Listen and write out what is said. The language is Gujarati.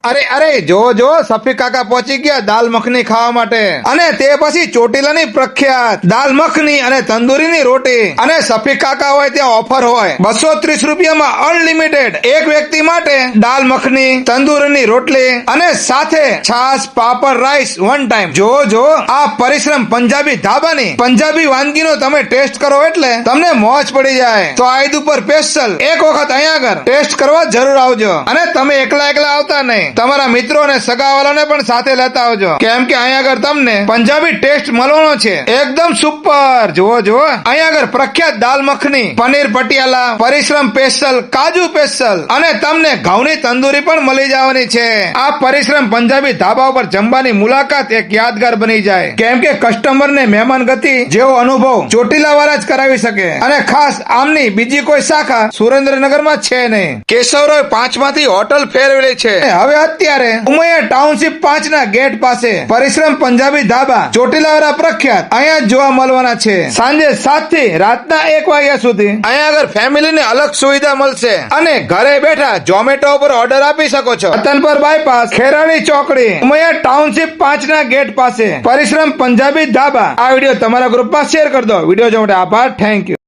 અરે જો સફી કાકા પહોંચી ગયા દાલ મખની ખાવા માટે અને તે પછી ચોટીલાની પ્રખ્યાત દાલ મખની અને તંદૂરીની રોટી અને સફી કાકા હોય ત્યાં ઓફર હોય 230 રૂપિયામાં અનલિમિટેડ એક વ્યક્તિ માટે દાલ મખની તંદૂરીની રોટલી અને સાથે છાશ પાપડ રાઈસ વન ટાઈમ જો આ પરિશ્રમ પંજાબી ધાબાની પંજાબી વાનગીનો તમે ટેસ્ટ કરો એટલે તમને મોજ પડી જાય તો આ ઈદ ઉપર સ્પેશિયલ એક વખત અહીંયા આગળ ટેસ્ટ કરવા જરૂર આવજો અને તમે એકલા આવતા નહીં, તમારા મિત્રો અને સગાવાળાને પણ સાથે લેતા આવજો કેમ કે અહીંયા આગળ તમને પંજાબી ટેસ્ટ મળવાનો છે એકદમ સુપર। જુઓ અહીંયા આગળ પ્રખ્યાત દાલ મખની, પનીર પટિયાલા, પરિશ્રમ સ્પેશિયલ, કાજુ સ્પેશિયલ અને તમને ઘઉંની તંદૂરી પણ મળી જવાની છે। આ પરિશ્રમ પંજાબી ધાબા ઉપર જમવાની મુલાકાત એક યાદગાર બની જાય કેમ કે કસ્ટમરને મહેમાન ગતિ જેવો અનુભવ ચોટીલા વાળા જ કરાવી શકે અને ખાસ આમની બીજી કોઈ શાખા સુરેન્દ્રનગરમાં છે નહીં। કેશવરોય 5 માંથી હોટલ ફેરવેલી છે। હવે અત્યારે ઉમૈયા ટાઉનશીપ 5 ના ગેટ પાસે પરિશ્રમ પંજાબી ધાબા ચોટીલા વાળા પ્રખ્યાત અહીંયા જ જોવા મળવાના છે। સાંજે 7 થી રાતના 1 વાગ્યા સુધી અહીંયા આગળ ફેમિલીને અલગ સુવિધા મળશે અને ઘરે બેઠા ઝોમેટો ઉપર ઓર્ડર આપી શકો છો। રતનપર બાયપાસ, ખેરાણી ચોકડી, ઉમૈયા ટાઉનશીપ 5 ના ગેટ પાસે પરિશ્રમ પંજાબી ધાબા। આ વિડીયો તમારા ગ્રુપમાં શેર કરી દો। વિડીયો જોવા માટે આભાર, થેન્ક યુ।